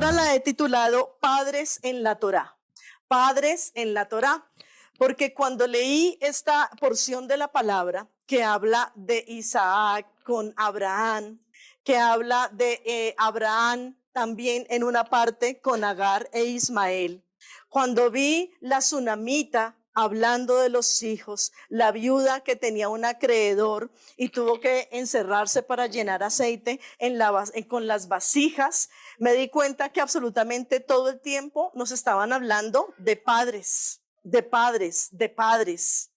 palabra la he titulado Padres en la Torá. Padres en la Torá, porque cuando leí esta porción de la palabra que habla de Isaac con Abraham, que habla de Abraham también en una parte con Agar e Ismael, cuando vi la tsunamita hablando de los hijos, la viuda que tenía un acreedor y tuvo que encerrarse para llenar aceite con las vasijas, me di cuenta que absolutamente todo el tiempo nos estaban hablando de padres, de padres, de padres.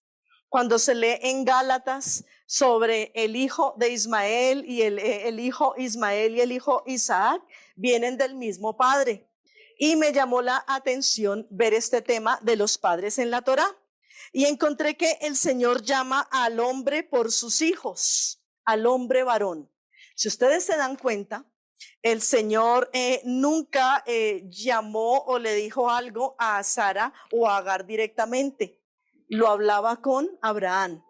Cuando se lee en Gálatas sobre el hijo de Ismael y el hijo Ismael y el hijo Isaac, vienen del mismo padre. Y me llamó la atención ver este tema de los padres en la Torá. Y encontré que el Señor llama al hombre por sus hijos, al hombre varón. Si ustedes se dan cuenta, el Señor nunca llamó o le dijo algo a Sara o a Agar directamente. Lo hablaba con Abraham.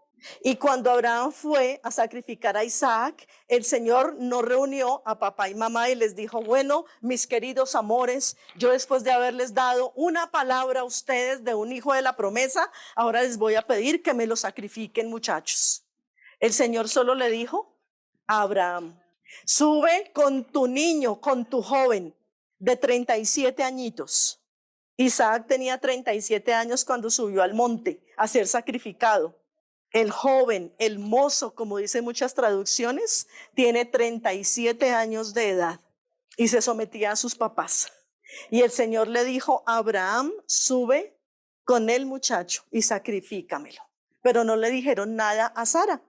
Y cuando Abraham fue a sacrificar a Isaac, el Señor no reunió a papá y mamá y les dijo, bueno, mis queridos amores, yo después de haberles dado una palabra a ustedes de un hijo de la promesa, ahora les voy a pedir que me lo sacrifiquen, muchachos. El Señor solo le dijo a Abraham, sube con tu niño, con tu joven de 37 añitos. Isaac tenía 37 años cuando subió al monte a ser sacrificado. El joven, el mozo, como dicen muchas traducciones, tiene 37 años de edad y se sometía a sus papás. Y el Señor le dijo, Abraham, sube con el muchacho y sacrifícamelo. Pero no le dijeron nada a Sara.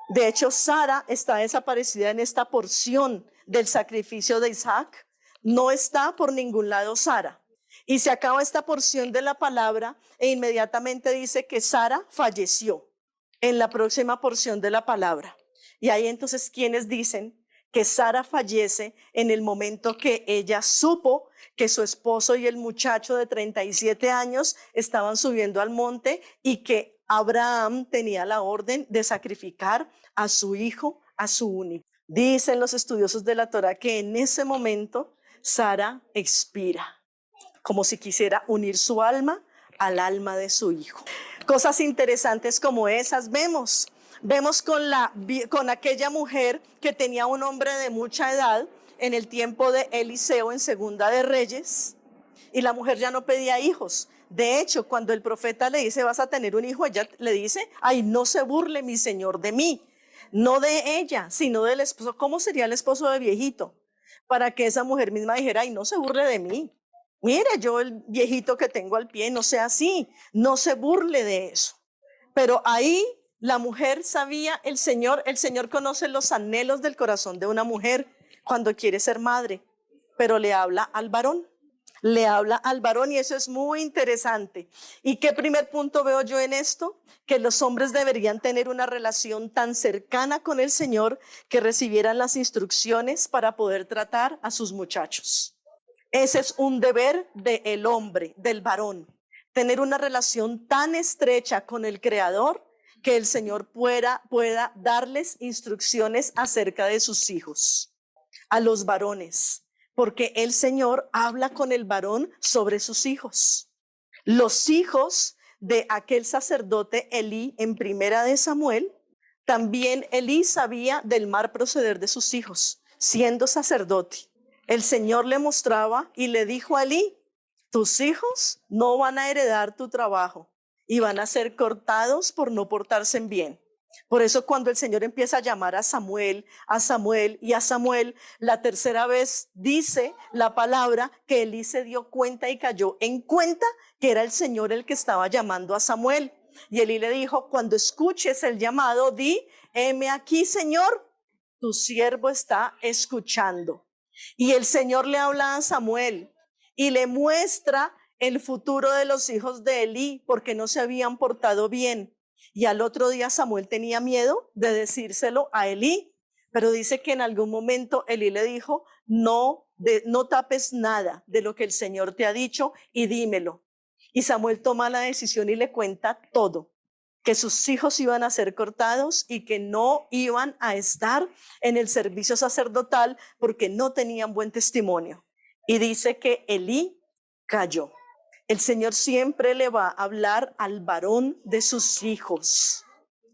De hecho, Sara está desaparecida en esta porción del sacrificio de Isaac. No está por ningún lado Sara. Y se acaba esta porción de la palabra e inmediatamente dice que Sara falleció en la próxima porción de la palabra. Y hay entonces quienes dicen que Sara fallece en el momento que ella supo que su esposo y el muchacho de 37 años estaban subiendo al monte y que Abraham tenía la orden de sacrificar a su hijo, a su único. Dicen los estudiosos de la Torá que en ese momento Sara expira, como si quisiera unir su alma al alma de su hijo. Cosas interesantes como esas vemos con aquella mujer que tenía un hombre de mucha edad en el tiempo de Eliseo en Segunda de Reyes, y la mujer ya no pedía hijos. De hecho, cuando el profeta le dice vas a tener un hijo, ella le dice, ay, no se burle mi señor de mí, no de ella, sino del esposo. ¿Cómo sería el esposo de viejito? Para que esa mujer misma dijera, ay, no se burle de mí. Mire, yo el viejito que tengo al pie, no sea así, no se burle de eso. Pero ahí la mujer sabía, el Señor conoce los anhelos del corazón de una mujer cuando quiere ser madre, pero le habla al varón y eso es muy interesante. ¿Y qué primer punto veo yo en esto? Que los hombres deberían tener una relación tan cercana con el Señor que recibieran las instrucciones para poder tratar a sus muchachos. Ese es un deber del hombre, del varón, tener una relación tan estrecha con el Creador que el Señor pueda darles instrucciones acerca de sus hijos, a los varones, porque el Señor habla con el varón sobre sus hijos. Los hijos de aquel sacerdote Elí en Primera de Samuel, también Elí sabía del mal proceder de sus hijos, siendo sacerdote. El Señor le mostraba y le dijo a Elí, tus hijos no van a heredar tu trabajo y van a ser cortados por no portarse bien. Por eso cuando el Señor empieza a llamar a Samuel y a Samuel, la tercera vez dice la palabra que Elí se dio cuenta y cayó en cuenta que era el Señor el que estaba llamando a Samuel. Y Elí le dijo, cuando escuches el llamado, di, heme aquí, Señor, tu siervo está escuchando. Y el Señor le habla a Samuel y le muestra el futuro de los hijos de Elí porque no se habían portado bien. Y al otro día Samuel tenía miedo de decírselo a Elí, pero dice que en algún momento Elí le dijo, no tapes nada de lo que el Señor te ha dicho y dímelo. Y Samuel toma la decisión y le cuenta todo, que sus hijos iban a ser cortados y que no iban a estar en el servicio sacerdotal porque no tenían buen testimonio. Y dice que Elí cayó. El Señor siempre le va a hablar al varón de sus hijos,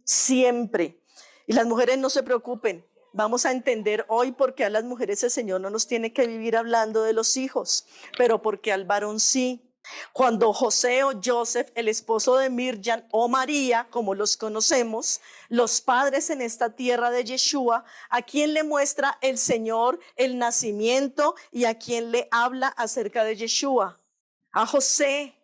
siempre. Y las mujeres no se preocupen, vamos a entender hoy por qué a las mujeres el Señor no nos tiene que vivir hablando de los hijos, pero porque al varón sí. Cuando José o Joseph, el esposo de Mirjam o María, como los conocemos, los padres en esta tierra de Yeshua, a quien le muestra el Señor el nacimiento y a quien le habla acerca de Yeshua. A José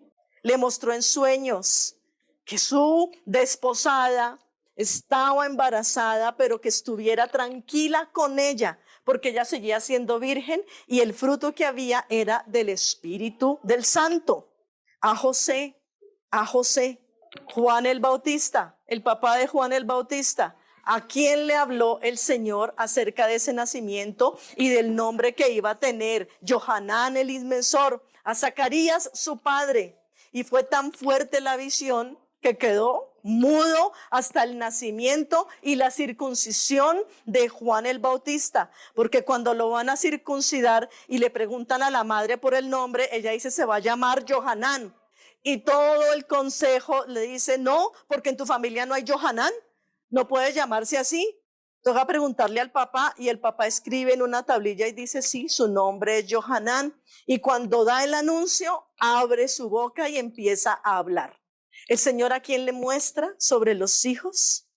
le mostró en sueños que su desposada estaba embarazada, pero que estuviera tranquila con ella, porque ella seguía siendo virgen y el fruto que había era del Espíritu del Santo. A José, Juan el Bautista, el papá de Juan el Bautista, ¿a quién le habló el Señor acerca de ese nacimiento y del nombre que iba a tener? Johanán el inmensor, a Zacarías su padre. Y fue tan fuerte la visión que quedó mudo hasta el nacimiento y la circuncisión de Juan el Bautista, porque cuando lo van a circuncidar y le preguntan a la madre por el nombre, ella dice se va a llamar Johanán, y todo el consejo le dice no, porque en tu familia no hay Johanán, no puede llamarse así. Toca preguntarle al papá y el papá escribe en una tablilla y dice sí, su nombre es Johanán, y cuando da el anuncio abre su boca y empieza a hablar. El Señor, ¿a quién le muestra sobre los hijos?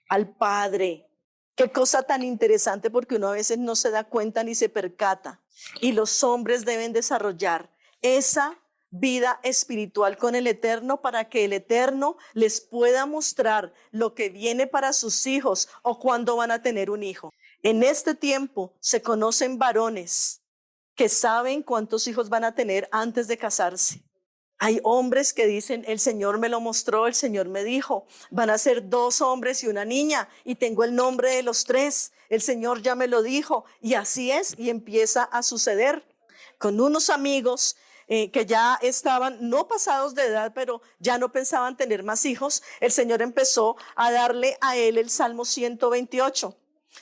Al Padre. Qué cosa tan interesante, porque uno a veces no se da cuenta ni se percata. Y los hombres deben desarrollar esa vida espiritual con el Eterno para que el Eterno les pueda mostrar lo que viene para sus hijos o cuándo van a tener un hijo. En este tiempo se conocen varones que saben cuántos hijos van a tener antes de casarse. Hay hombres que dicen, el Señor me lo mostró, el Señor me dijo, van a ser 2 hombres y una niña, y tengo el nombre de los 3, el Señor ya me lo dijo, y así es, y empieza a suceder. Con unos amigos que ya estaban, no pasados de edad, pero ya no pensaban tener más hijos, el Señor empezó a darle a él el Salmo 128.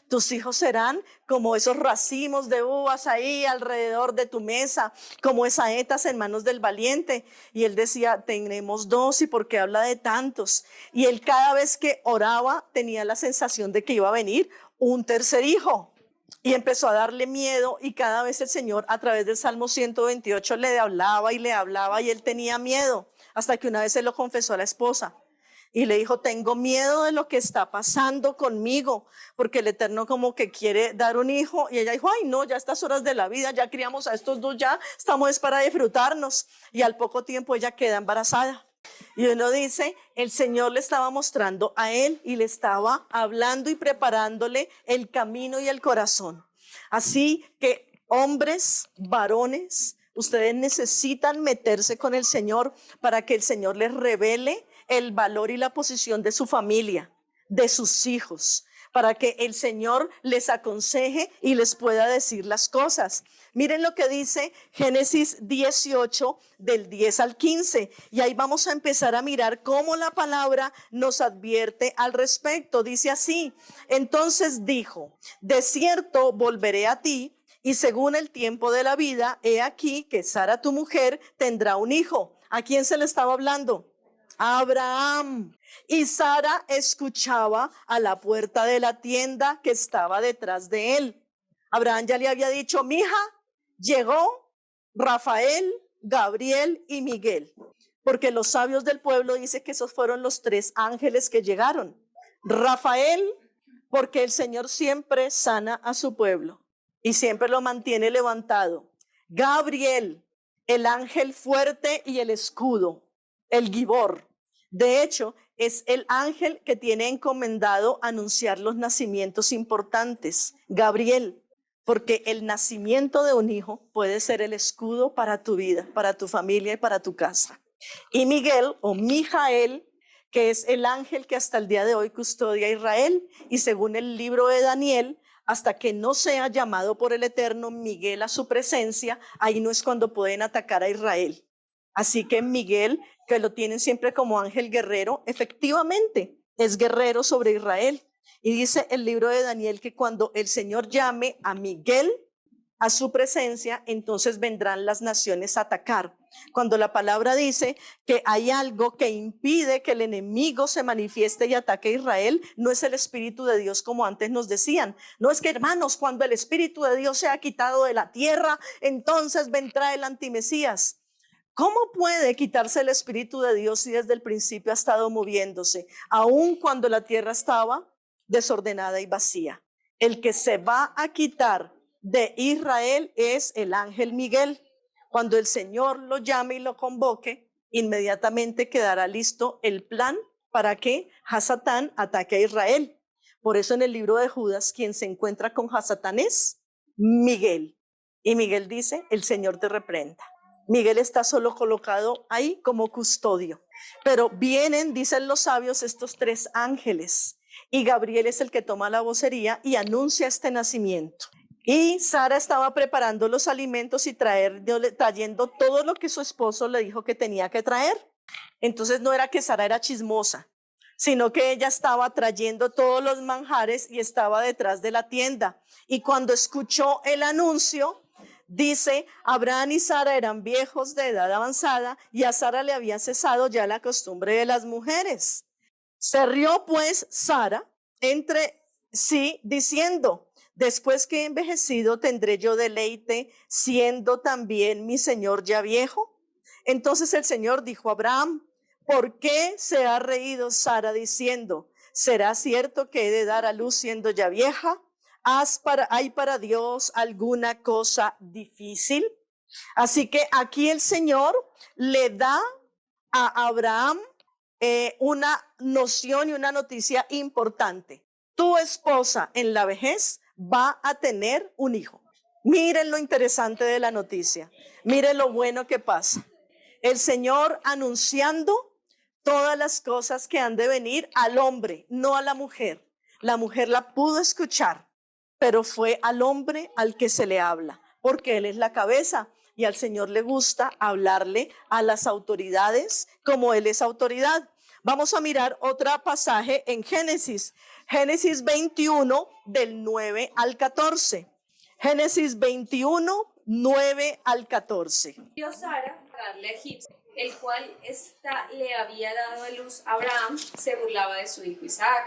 Tus hijos serán como esos racimos de uvas ahí alrededor de tu mesa, como saetas en manos del valiente. Y él decía, tenemos 2, ¿y por qué habla de tantos? Y él cada vez que oraba tenía la sensación de que iba a venir un tercer hijo. Y empezó a darle miedo, y cada vez el Señor a través del Salmo 128 le hablaba y él tenía miedo, hasta que una vez se lo confesó a la esposa. Y le dijo, tengo miedo de lo que está pasando conmigo, porque el Eterno como que quiere dar un hijo. Y ella dijo, ay no, ya a estas horas de la vida, ya criamos a estos 2, ya estamos para disfrutarnos. Y al poco tiempo ella queda embarazada. Y uno dice, el Señor le estaba mostrando a él y le estaba hablando y preparándole el camino y el corazón. Así que hombres, varones, ustedes necesitan meterse con el Señor para que el Señor les revele el valor y la posición de su familia, de sus hijos, para que el Señor les aconseje y les pueda decir las cosas. Miren lo que dice Génesis 18 del 10 al 15, y ahí vamos a empezar a mirar cómo la palabra nos advierte al respecto. Dice así, entonces dijo, de cierto volveré a ti, y según el tiempo de la vida, he aquí que Sara tu mujer tendrá un hijo. ¿A quién se le estaba hablando? Abraham. Y Sara escuchaba a la puerta de la tienda que estaba detrás de él. Abraham ya le había dicho, mija, llegó Rafael, Gabriel y Miguel, porque los sabios del pueblo dicen que esos fueron los 3 ángeles que llegaron. Rafael, porque el Señor siempre sana a su pueblo y siempre lo mantiene levantado. Gabriel, el ángel fuerte y el escudo, el Gibor. De hecho, es el ángel que tiene encomendado anunciar los nacimientos importantes, Gabriel, porque el nacimiento de un hijo puede ser el escudo para tu vida, para tu familia y para tu casa. Y Miguel o Mijael, que es el ángel que hasta el día de hoy custodia a Israel, y según el libro de Daniel, hasta que no sea llamado por el Eterno Miguel a su presencia, ahí no es cuando pueden atacar a Israel. Así que Miguel, que lo tienen siempre como ángel guerrero, efectivamente es guerrero sobre Israel. Y dice el libro de Daniel que cuando el Señor llame a Miguel, a su presencia, entonces vendrán las naciones a atacar. Cuando la palabra dice que hay algo que impide que el enemigo se manifieste y ataque a Israel, no es el Espíritu de Dios como antes nos decían. No es que, hermanos, cuando el Espíritu de Dios sea quitado de la tierra, entonces vendrá el antimesías. ¿Cómo puede quitarse el Espíritu de Dios si desde el principio ha estado moviéndose, aun cuando la tierra estaba desordenada y vacía? El que se va a quitar de Israel es el ángel Miguel. Cuando el Señor lo llame y lo convoque, inmediatamente quedará listo el plan para que Hasatán ataque a Israel. Por eso en el libro de Judas, quien se encuentra con Hasatán es Miguel. Y Miguel dice, el Señor te reprenda. Miguel está solo colocado ahí como custodio. Pero vienen, dicen los sabios, estos tres ángeles. Y Gabriel es el que toma la vocería y anuncia este nacimiento. Y Sara estaba preparando los alimentos y trayendo todo lo que su esposo le dijo que tenía que traer. Entonces no era que Sara era chismosa, sino que ella estaba trayendo todos los manjares y estaba detrás de la tienda. Y cuando escuchó el anuncio, dice, Abraham y Sara eran viejos de edad avanzada y a Sara le había cesado ya la costumbre de las mujeres. Se rió pues Sara entre sí diciendo, después que he envejecido tendré yo deleite, siendo también mi señor ya viejo. Entonces el Señor dijo a Abraham, ¿por qué se ha reído Sara diciendo, será cierto que he de dar a luz siendo ya vieja? ¿Hay para Dios alguna cosa difícil? Así que aquí el Señor le da a Abraham una noción y una noticia importante. Tu esposa en la vejez va a tener un hijo. Miren lo interesante de la noticia. Miren lo bueno que pasa. El Señor anunciando todas las cosas que han de venir al hombre, no a la mujer. La mujer la pudo escuchar, pero fue al hombre al que se le habla, porque él es la cabeza y al Señor le gusta hablarle a las autoridades como él es autoridad. Vamos a mirar otro pasaje en Génesis 21 del 9 al 14. Génesis 21, 9 al 14. Dio Sara a darle a Egipto, el cual le había dado a luz a Abraham, se burlaba de su hijo Isaac.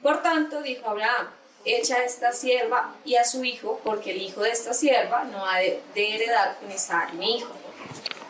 Por tanto, dijo Abraham, echa a esta sierva y a su hijo, porque el hijo de esta sierva no ha de heredar con Isaac mi hijo.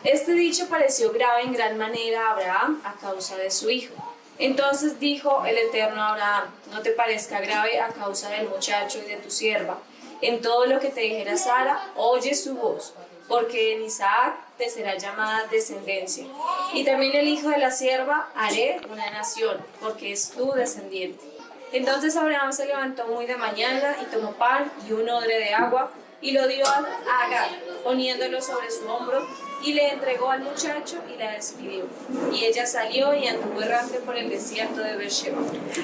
Este dicho pareció grave en gran manera a Abraham a causa de su hijo. Entonces dijo el Eterno a Abraham, no te parezca grave a causa del muchacho y de tu sierva. En todo lo que te dijera Sara, oye su voz, porque en Isaac te será llamada descendencia. Y también el hijo de la sierva haré una nación, porque es tu descendiente. Entonces Abraham se levantó muy de mañana y tomó pan y un odre de agua y lo dio a Agar, poniéndolo sobre su hombro, y le entregó al muchacho y la despidió. Y ella salió y anduvo errante por el desierto de Beersheba.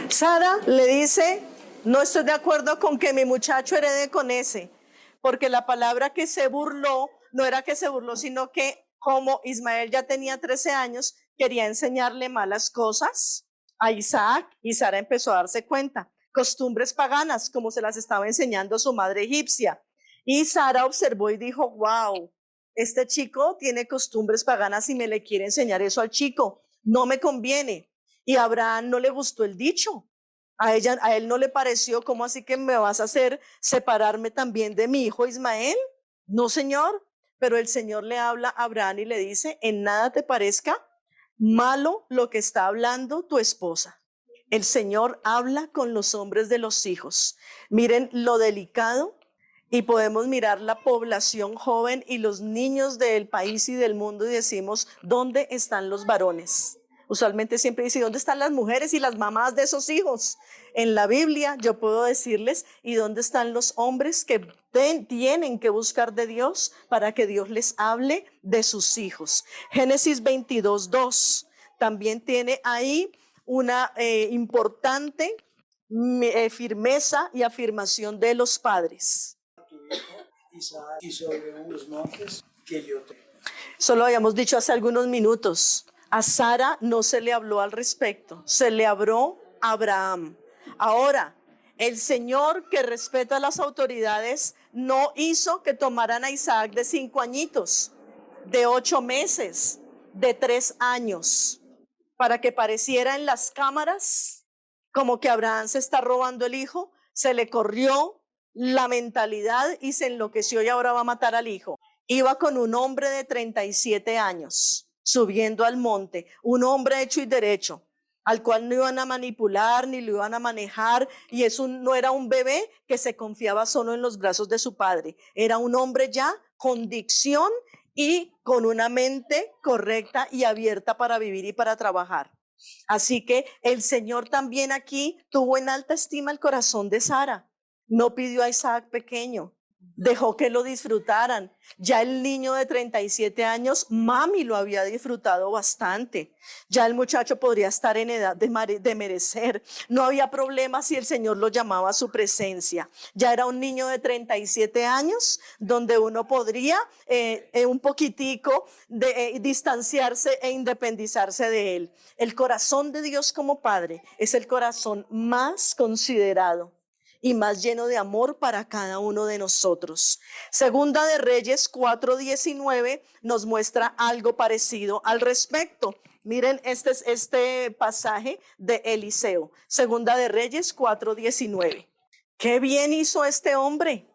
Sara le dice, no estoy de acuerdo con que mi muchacho herede con ese, porque la palabra que se burló, no era que se burló, sino que como Ismael ya tenía 13 años, quería enseñarle malas cosas a Isaac, y Sara empezó a darse cuenta, costumbres paganas como se las estaba enseñando su madre egipcia. Y Sara observó y dijo, wow, este chico tiene costumbres paganas y me le quiere enseñar eso al chico, no me conviene. Y a Abraham no le gustó el dicho, a él no le pareció, ¿cómo así que me vas a hacer separarme también de mi hijo Ismael? No, Señor, pero el Señor le habla a Abraham y le dice, en nada te parezca malo lo que está hablando tu esposa. El Señor habla con los hombres de los hijos. Miren lo delicado, y podemos mirar la población joven y los niños del país y del mundo y decimos, ¿dónde están los varones? Usualmente siempre dice, ¿dónde están las mujeres y las mamás de esos hijos? En la Biblia yo puedo decirles, ¿y dónde están los hombres que tienen que buscar de Dios para que Dios les hable de sus hijos? Génesis 22, 2 también tiene ahí una importante firmeza y afirmación de los padres. Isaac y sobre unos montes que yo te... Solo habíamos dicho hace algunos minutos, a Sara no se le habló al respecto, se le habló a Abraham. Ahora, El Señor, que respeta a las autoridades, no hizo que tomaran a Isaac de 5 añitos, de 8 meses, de 3 años, para que pareciera en las cámaras como que Abraham se está robando el hijo. Se le corrió la mentalidad y se enloqueció y ahora va a matar al hijo. Iba con un hombre de 37 años subiendo al monte, un hombre hecho y derecho, al cual no iban a manipular ni lo iban a manejar, y no era un bebé que se confiaba solo en los brazos de su padre, era un hombre ya con dicción y con una mente correcta y abierta para vivir y para trabajar. Así que el Señor también aquí tuvo en alta estima el corazón de Sara. No pidió a Isaac pequeño, dejó que lo disfrutaran. Ya el niño de 37 años, mami lo había disfrutado bastante. Ya el muchacho podría estar en edad de merecer. No había problema si el Señor lo llamaba a su presencia. Ya era un niño de 37 años donde uno podría un poquitico distanciarse e independizarse de él. El corazón de Dios como Padre es el corazón más considerado y más lleno de amor para cada uno de nosotros. Segunda de Reyes 4:19 nos muestra algo parecido al respecto. Miren este pasaje de Eliseo. Segunda de Reyes 4:19. Qué bien hizo este hombre.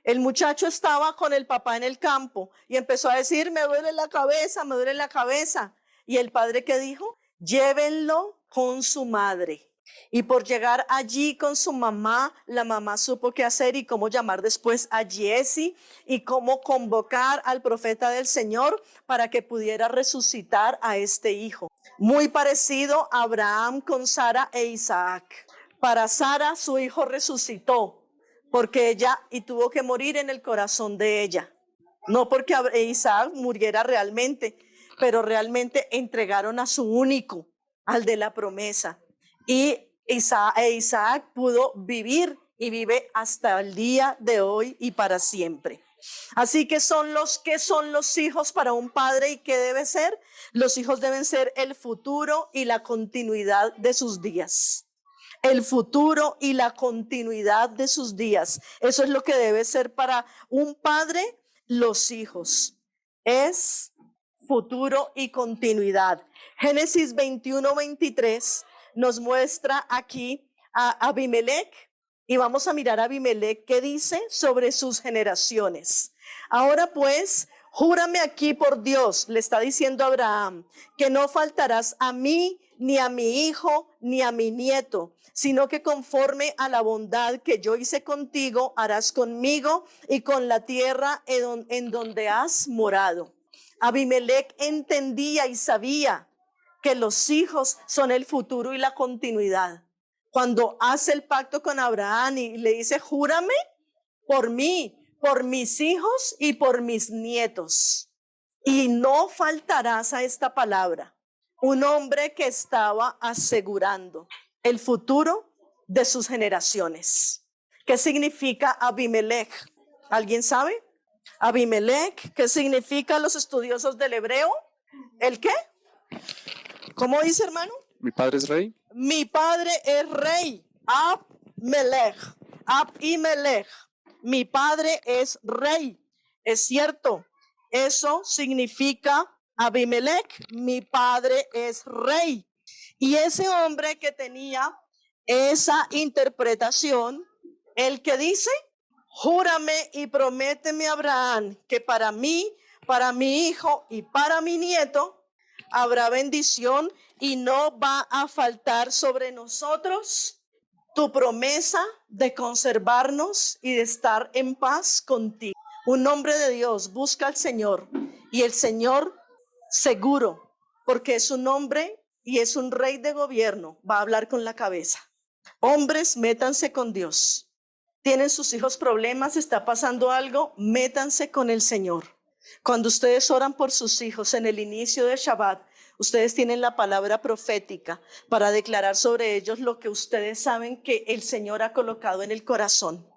El muchacho estaba con el papá en el campo y empezó a decir, me duele la cabeza, me duele la cabeza. Y el padre, ¿qué dijo? Llévenlo con su madre. Y por llegar allí con su mamá, la mamá supo qué hacer y cómo llamar después a Giezi y cómo convocar al profeta del Señor para que pudiera resucitar a este hijo. Muy parecido a Abraham con Sara e Isaac. Para Sara, su hijo resucitó porque ella y tuvo que morir en el corazón de ella. No porque Isaac muriera realmente, pero realmente entregaron a su único, al de la promesa. Y Isaac pudo vivir y vive hasta el día de hoy y para siempre. Así que ¿qué son los hijos para un padre y qué debe ser? Los hijos deben ser el futuro y la continuidad de sus días. El futuro y la continuidad de sus días. Eso es lo que debe ser para un padre, los hijos. Es futuro y continuidad. Génesis 21:23 nos muestra aquí a Abimelech y vamos a mirar a Abimelech qué dice sobre sus generaciones. Ahora pues, júrame aquí por Dios, le está diciendo a Abraham, que no faltarás a mí, ni a mi hijo, ni a mi nieto, sino que conforme a la bondad que yo hice contigo, harás conmigo y con la tierra en donde has morado. Abimelech entendía y sabía que los hijos son el futuro y la continuidad. Cuando hace el pacto con Abraham y le dice, júrame por mí, por mis hijos y por mis nietos. Y no faltarás a esta palabra. Un hombre que estaba asegurando el futuro de sus generaciones. ¿Qué significa Abimelech? ¿Alguien sabe? Abimelech, ¿qué significa los estudiosos del hebreo? ¿El qué? ¿Cómo dice, hermano? Mi padre es rey. Mi padre es rey. Abimelech. Abimelech. Mi padre es rey. Es cierto. Eso significa Abimelech. Mi padre es rey. Y ese hombre que tenía esa interpretación, el que dice, júrame y prométeme, Abraham, que para mí, para mi hijo y para mi nieto, habrá bendición y no va a faltar sobre nosotros tu promesa de conservarnos y de estar en paz contigo. Un hombre de Dios busca al Señor y el Señor seguro, porque es un hombre y es un rey de gobierno, va a hablar con la cabeza. Hombres, métanse con Dios. ¿Tienen sus hijos problemas? ¿Está pasando algo? Métanse con el Señor. Cuando ustedes oran por sus hijos en el inicio de Shabbat, ustedes tienen la palabra profética para declarar sobre ellos lo que ustedes saben que el Señor ha colocado en el corazón.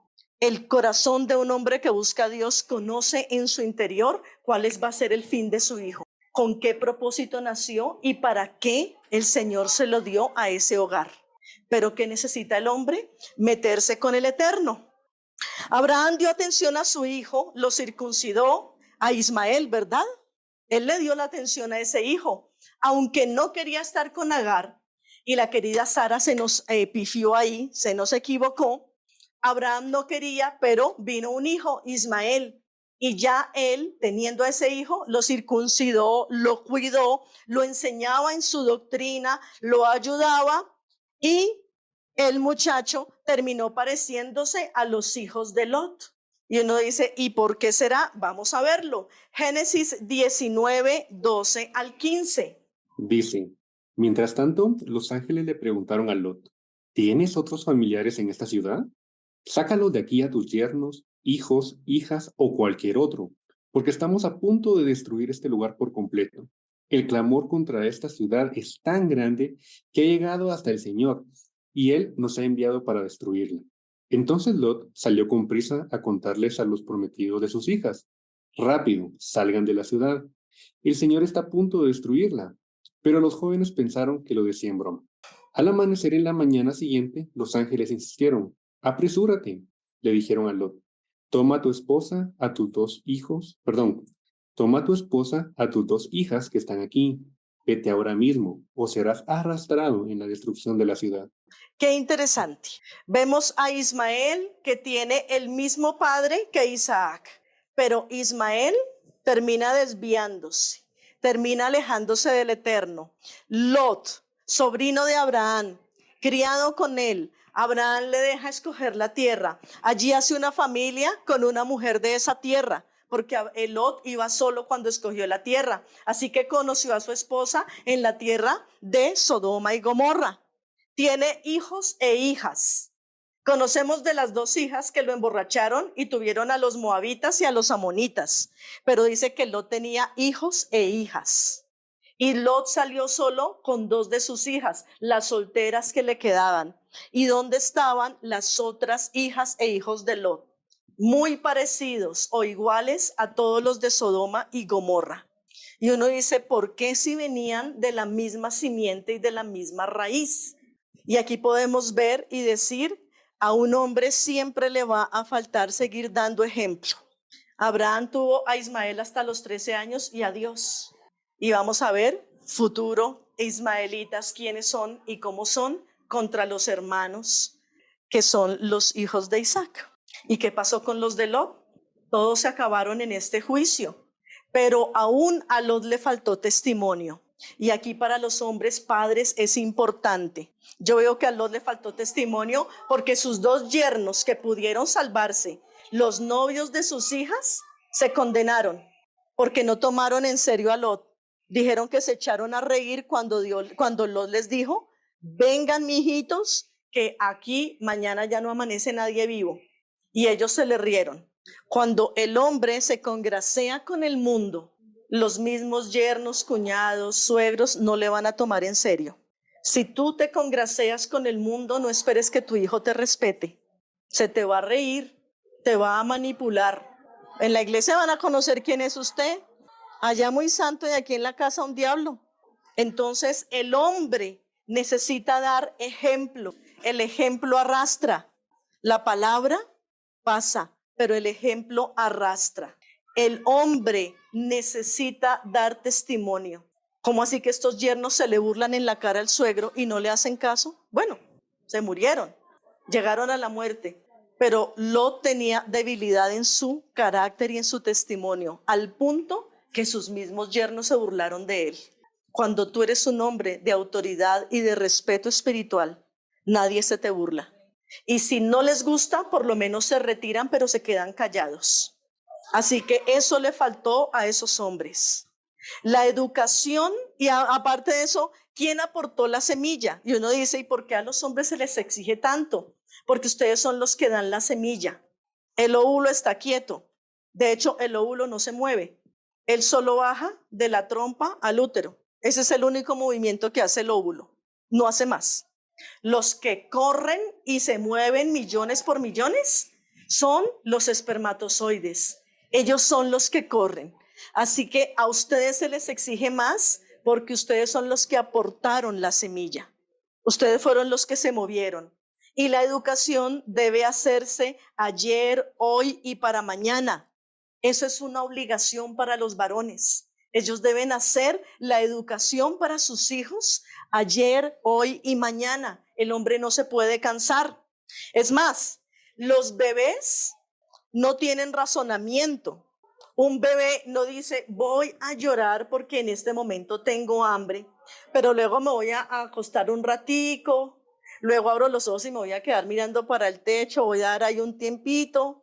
El corazón de un hombre que busca a Dios conoce en su interior cuál va a ser el fin de su hijo, con qué propósito nació y para qué el Señor se lo dio a ese hogar. Pero ¿qué necesita el hombre? Meterse con el Eterno. Abraham dio atención a su hijo, lo circuncidó a Ismael, ¿verdad? Él le dio la atención a ese hijo, aunque no quería estar con Agar, y la querida Sara se nos pifió ahí, se nos equivocó. Abraham no quería, pero vino un hijo, Ismael, y ya él, teniendo a ese hijo, lo circuncidó, lo cuidó, lo enseñaba en su doctrina, lo ayudaba, y el muchacho terminó pareciéndose a los hijos de Lot. Y uno dice, ¿y por qué será? Vamos a verlo. Génesis 19, 12 al 15. Dice, mientras tanto, los ángeles le preguntaron a Lot, ¿tienes otros familiares en esta ciudad? Sácalos de aquí a tus yernos, hijos, hijas o cualquier otro, porque estamos a punto de destruir este lugar por completo. El clamor contra esta ciudad es tan grande que ha llegado hasta el Señor, y Él nos ha enviado para destruirla. Entonces Lot salió con prisa a contarles a los prometidos de sus hijas. Rápido, salgan de la ciudad. El Señor está a punto de destruirla. Pero los jóvenes pensaron que lo decía en broma. Al amanecer en la mañana siguiente, los ángeles insistieron. Apresúrate, le dijeron a Lot. Toma a tu esposa, a tus dos hijos, toma a tu esposa, a tus dos hijas que están aquí. Vete ahora mismo, o serás arrastrado en la destrucción de la ciudad. Qué interesante. Vemos a Ismael que tiene el mismo padre que Isaac, pero Ismael termina desviándose, termina alejándose del Eterno. Lot, sobrino de Abraham, criado con él, Abraham le deja escoger la tierra. Allí hace una familia con una mujer de esa tierra, porque Lot iba solo cuando escogió la tierra. Así que conoció a su esposa en la tierra de Sodoma y Gomorra. Tiene hijos e hijas. Conocemos de las dos hijas que lo emborracharon y tuvieron a los moabitas y a los amonitas, pero dice que Lot tenía hijos e hijas. Y Lot salió solo con dos de sus hijas, las solteras que le quedaban. ¿Y dónde estaban las otras hijas e hijos de Lot? Muy parecidos o iguales a todos los de Sodoma y Gomorra. Y uno dice, ¿por qué si venían de la misma simiente y de la misma raíz? Y aquí podemos ver y decir, a un hombre siempre le va a faltar seguir dando ejemplo. Abraham tuvo a Ismael hasta los 13 años y a Dios. Y vamos a ver, futuro ismaelitas, quiénes son y cómo son contra los hermanos que son los hijos de Isaac. ¿Y qué pasó con los de Lot? Todos se acabaron en este juicio, pero aún a Lot le faltó testimonio. Y aquí para los hombres padres es importante. Yo veo que a Lot le faltó testimonio porque sus dos yernos que pudieron salvarse, los novios de sus hijas, se condenaron porque no tomaron en serio a Lot. Dijeron que se echaron a reír cuando Lot les dijo, vengan mijitos, que aquí mañana ya no amanece nadie vivo. Y ellos se le rieron. Cuando el hombre se congrasea con el mundo, los mismos yernos, cuñados, suegros no le van a tomar en serio. Si tú te congraseas con el mundo, no esperes que tu hijo te respete. Se te va a reír, te va a manipular. En la iglesia van a conocer quién es usted. Allá muy santo y aquí en la casa un diablo. Entonces el hombre necesita dar ejemplo. El ejemplo arrastra. La palabra pasa, pero el ejemplo arrastra. El hombre necesita dar testimonio. ¿Cómo así que estos yernos se le burlan en la cara al suegro y no le hacen caso? Bueno, se murieron, llegaron a la muerte. Pero Lot tenía debilidad en su carácter y en su testimonio, al punto que sus mismos yernos se burlaron de él. Cuando tú eres un hombre de autoridad y de respeto espiritual, nadie se te burla. Y si no les gusta, por lo menos se retiran, pero se quedan callados. Así que eso le faltó a esos hombres. La educación y aparte de eso, ¿quién aportó la semilla? Y uno dice, ¿y por qué a los hombres se les exige tanto? Porque ustedes son los que dan la semilla. El óvulo está quieto. De hecho, el óvulo no se mueve. Él solo baja de la trompa al útero. Ese es el único movimiento que hace el óvulo. No hace más. Los que corren y se mueven millones por millones son los espermatozoides. Ellos son los que corren. Así que a ustedes se les exige más porque ustedes son los que aportaron la semilla. Ustedes fueron los que se movieron. Y la educación debe hacerse ayer, hoy y para mañana. Eso es una obligación para los varones. Ellos deben hacer la educación para sus hijos ayer, hoy y mañana. El hombre no se puede cansar. Es más, los bebés no tienen razonamiento. Un bebé no dice, voy a llorar porque en este momento tengo hambre, pero luego me voy a acostar un ratico, luego abro los ojos y me voy a quedar mirando para el techo, voy a dar ahí un tiempito.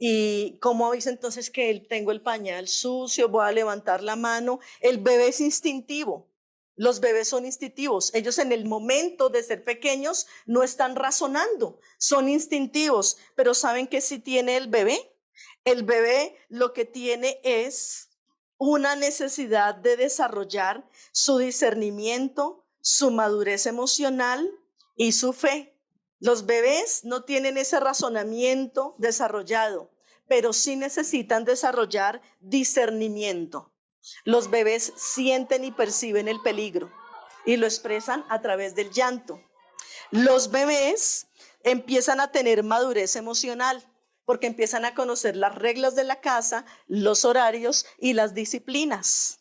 ¿Y cómo dice entonces que tengo el pañal sucio? Voy a levantar la mano. El bebé es instintivo. Los bebés son instintivos. Ellos en el momento de ser pequeños no están razonando, son instintivos. Pero ¿saben qué sí tiene el bebé? El bebé lo que tiene es una necesidad de desarrollar su discernimiento, su madurez emocional y su fe. Los bebés no tienen ese razonamiento desarrollado, pero sí necesitan desarrollar discernimiento. Los bebés sienten y perciben el peligro y lo expresan a través del llanto. Los bebés empiezan a tener madurez emocional porque empiezan a conocer las reglas de la casa, los horarios y las disciplinas.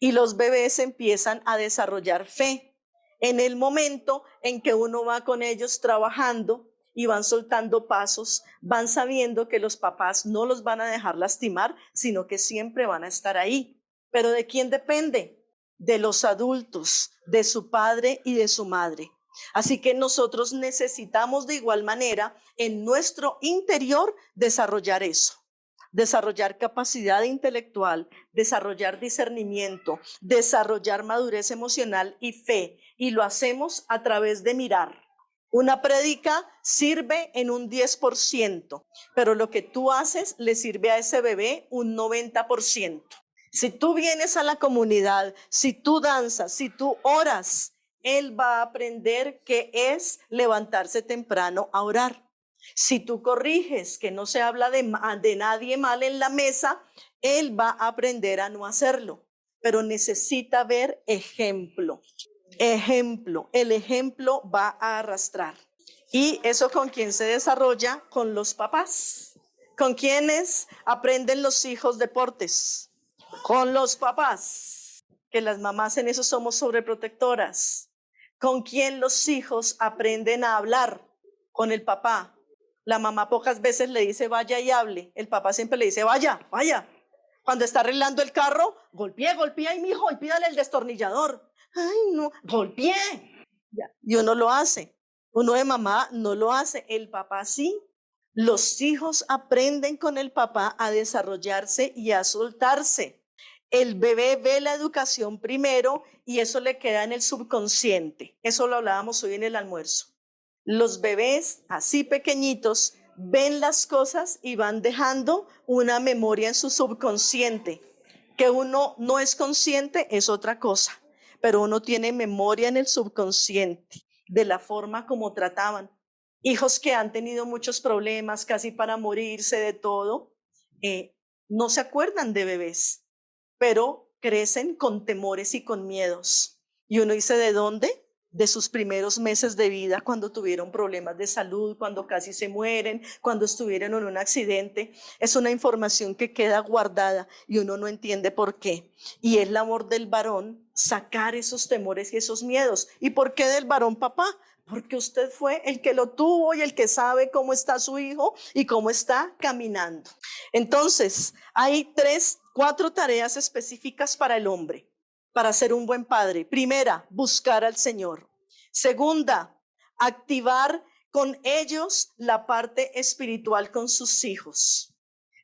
Y los bebés empiezan a desarrollar fe en el momento en que uno va con ellos trabajando y van soltando pasos, van sabiendo que los papás no los van a dejar lastimar, sino que siempre van a estar ahí. ¿Pero de quién depende? De los adultos, de su padre y de su madre. Así que nosotros necesitamos de igual manera en nuestro interior desarrollar eso, desarrollar capacidad intelectual, desarrollar discernimiento, desarrollar madurez emocional y fe. Y lo hacemos a través de mirar. Una prédica sirve en un 10%, pero lo que tú haces le sirve a ese bebé un 90%. Si tú vienes a la comunidad, si tú danzas, si tú oras, él va a aprender qué es levantarse temprano a orar. Si tú corriges que no se habla de nadie mal en la mesa, él va a aprender a no hacerlo. Pero necesita ver ejemplo. Ejemplo. El ejemplo va a arrastrar. ¿Y eso con quién se desarrolla? Con los papás. ¿Con quiénes aprenden los hijos deportes? Con los papás. Que las mamás en eso somos sobreprotectoras. ¿Con quién los hijos aprenden a hablar? Con el papá. La mamá pocas veces le dice vaya y hable. El papá siempre le dice vaya, vaya. Cuando está arreglando el carro, golpea y mijo, y pídale el destornillador. Ay, no, golpeé. Y uno lo hace. Uno de mamá no lo hace. El papá sí. Los hijos aprenden con el papá a desarrollarse y a soltarse. El bebé ve la educación primero y eso le queda en el subconsciente. Eso lo hablábamos hoy en el almuerzo. Los bebés así pequeñitos ven las cosas y van dejando una memoria en su subconsciente. Que uno no es consciente es otra cosa, pero uno tiene memoria en el subconsciente de la forma como trataban. Hijos que han tenido muchos problemas, casi para morirse de todo, no se acuerdan de bebés, pero crecen con temores y con miedos. Y uno dice, ¿de dónde? De sus primeros meses de vida, cuando tuvieron problemas de salud, cuando casi se mueren, cuando estuvieron en un accidente. Es una información que queda guardada y uno no entiende por qué. Y es labor del varón sacar esos temores y esos miedos. ¿Y por qué del varón, papá? Porque usted fue el que lo tuvo y el que sabe cómo está su hijo y cómo está caminando. Entonces, hay 4 tareas específicas para el hombre, para ser un buen padre. Primera, buscar al Señor. Segunda, activar con ellos la parte espiritual con sus hijos.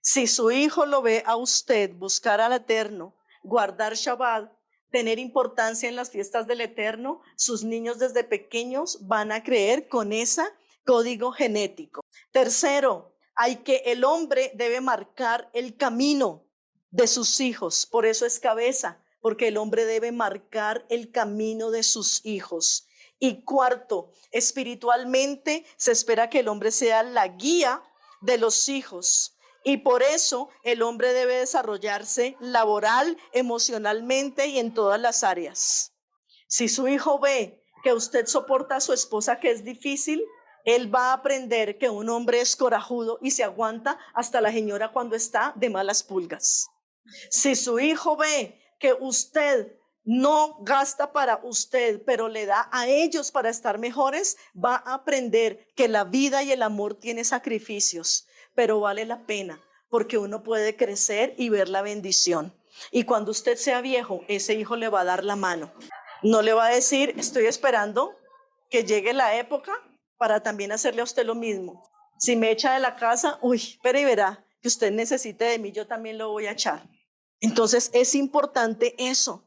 Si su hijo lo ve a usted buscar al Eterno, guardar Shabbat, tener importancia en las fiestas del Eterno, sus niños desde pequeños van a creer con ese código genético. Tercero, el hombre debe marcar el camino de sus hijos, por eso es cabeza, porque el hombre debe marcar el camino de sus hijos. Y cuarto, espiritualmente se espera que el hombre sea la guía de los hijos. Y por eso el hombre debe desarrollarse laboral, emocionalmente y en todas las áreas. Si su hijo ve que usted soporta a su esposa que es difícil, él va a aprender que un hombre es corajudo y se aguanta hasta la señora cuando está de malas pulgas. Si su hijo ve que usted no gasta para usted, pero le da a ellos para estar mejores, va a aprender que la vida y el amor tiene sacrificios, pero vale la pena porque uno puede crecer y ver la bendición. Y cuando usted sea viejo, ese hijo le va a dar la mano. No le va a decir, estoy esperando que llegue la época para también hacerle a usted lo mismo. Si me echa de la casa, pero y verá que usted necesite de mí, yo también lo voy a echar. Entonces es importante eso.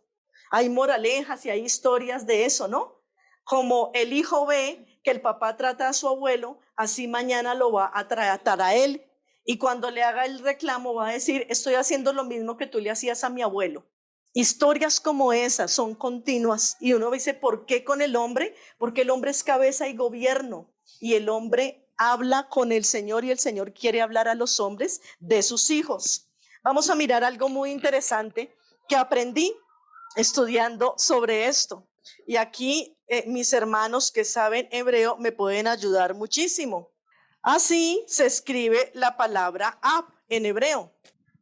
Hay moralejas y hay historias de eso, ¿no? Como el hijo ve que el papá trata a su abuelo, así mañana lo va a tratar a él. Y cuando le haga el reclamo va a decir, estoy haciendo lo mismo que tú le hacías a mi abuelo. Historias como esas son continuas y uno dice, ¿por qué con el hombre? Porque el hombre es cabeza y gobierno y el hombre habla con el Señor y el Señor quiere hablar a los hombres de sus hijos. Vamos a mirar algo muy interesante que aprendí estudiando sobre esto. Y aquí mis hermanos que saben hebreo me pueden ayudar muchísimo. Así se escribe la palabra ab en hebreo.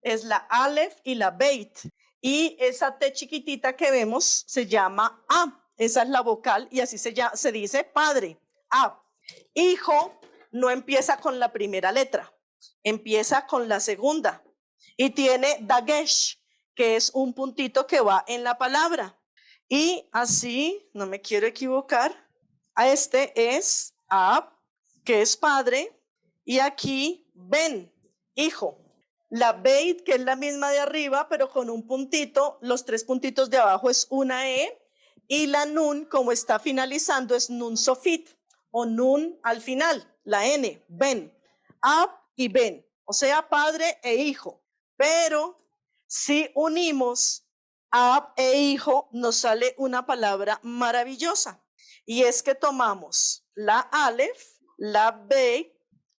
Es la Aleph y la Beit. Y esa T chiquitita que vemos se llama ab. Esa es la vocal y así se dice padre, ab. Hijo no empieza con la primera letra, empieza con la segunda. Y tiene dagesh, que es un puntito que va en la palabra. Y así, no me quiero equivocar, a este es ab, que es padre, y aquí ben, hijo. La beit, que es la misma de arriba, pero con un puntito, los 3 puntitos de abajo es una e, y la nun, como está finalizando, es nun sofit, o nun al final, la n, ben, ab y ben, o sea, padre e hijo. Pero si unimos ab e hijo, nos sale una palabra maravillosa. Y es que tomamos la Aleph, la Beit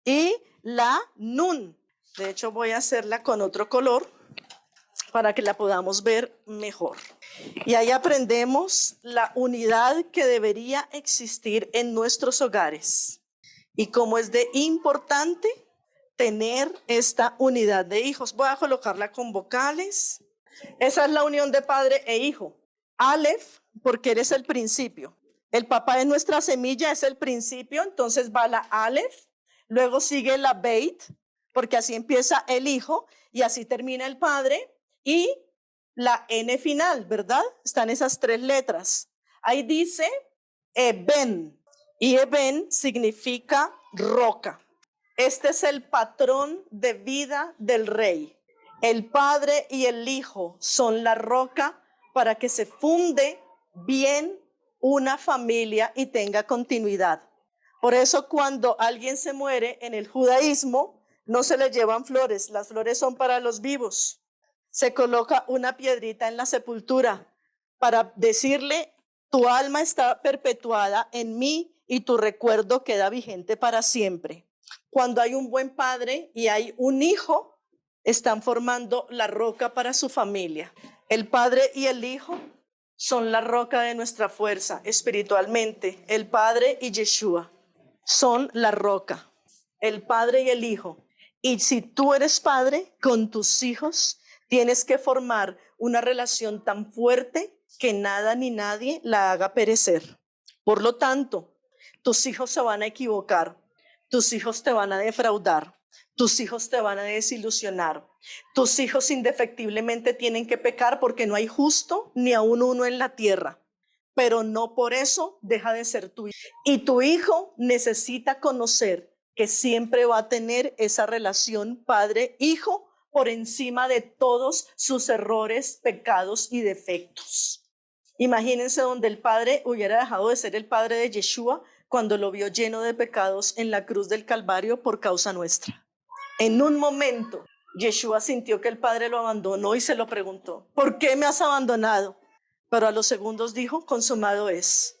y la Nun. De hecho, voy a hacerla con otro color para que la podamos ver mejor. Y ahí aprendemos la unidad que debería existir en nuestros hogares. Y cómo es de importante tener esta unidad de hijos. Voy a colocarla con vocales. Esa es la unión de padre e hijo. Aleph, porque eres el principio. El papá de nuestra semilla es el principio, entonces va la Aleph. Luego sigue la Beit, porque así empieza el hijo y así termina el padre. Y la N final, ¿verdad? Están esas 3 letras. Ahí dice Eben. Y Eben significa roca. Este es el patrón de vida del rey. El padre y el hijo son la roca para que se funde bien una familia y tenga continuidad. Por eso cuando alguien se muere en el judaísmo, no se le llevan flores, las flores son para los vivos. Se coloca una piedrita en la sepultura para decirle, tu alma está perpetuada en mí y tu recuerdo queda vigente para siempre. Cuando hay un buen padre y hay un hijo, están formando la roca para su familia. El padre y el hijo son la roca de nuestra fuerza espiritualmente. El padre y Yeshua son la roca. El padre y el hijo. Y si tú eres padre, con tus hijos tienes que formar una relación tan fuerte que nada ni nadie la haga perecer. Por lo tanto, tus hijos se van a equivocar. Tus hijos te van a defraudar, tus hijos te van a desilusionar, tus hijos indefectiblemente tienen que pecar porque no hay justo ni aún uno en la tierra, pero no por eso deja de ser tu hijo. Y tu hijo necesita conocer que siempre va a tener esa relación padre-hijo por encima de todos sus errores, pecados y defectos. Imagínense donde el padre hubiera dejado de ser el padre de Yeshua cuando lo vio lleno de pecados en la cruz del Calvario por causa nuestra. En un momento, Yeshua sintió que el Padre lo abandonó y se lo preguntó, ¿por qué me has abandonado? Pero a los segundos dijo, consumado es.